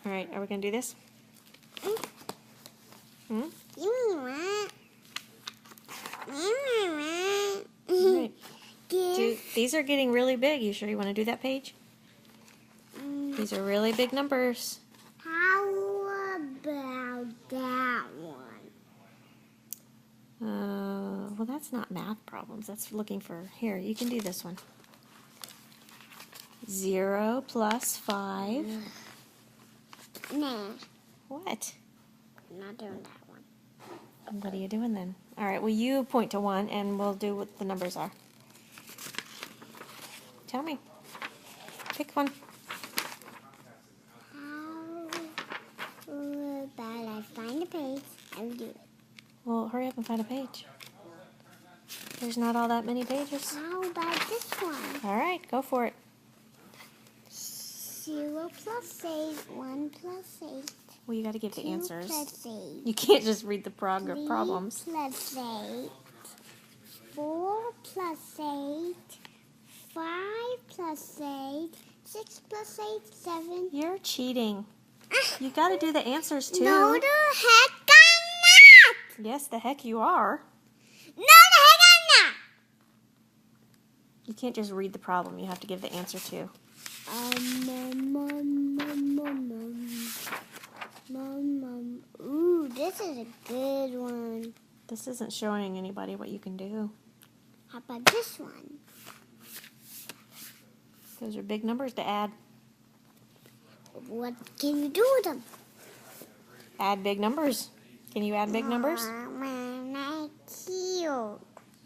All right, are we going to do this? Hmm? Right. These are getting really big. You sure you want to do that page? These are really big numbers. How about that one? Well, that's not math problems. That's looking for... Here, you can do this one. 0 plus 5. Nah. What? I'm not doing that one. What are you doing then? All right, well, you point to one, and we'll do what the numbers are. Tell me. Pick one. How about I find a page and do it? Well, hurry up and find a page. There's not all that many pages. How about this one? All right, go for it. 0 plus 8, 1 plus 8. Well, you got to give the 2 answers. plus 8. You can't just read the 3 problems. plus 8. 4 plus 8. 5 plus 8. 6 plus 8, 7. You're cheating. You got to do the answers too. No, the heck I'm not! Yes, the heck you are. No, the heck I'm not! You can't just read the problem. You have to give the answer too. Ooh, this is a good one. This isn't showing anybody what you can do. How about this one? Those are big numbers to add. What can you do with them? Add big numbers. Can you add big numbers? Cute. All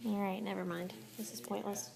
right, never mind. This is pointless.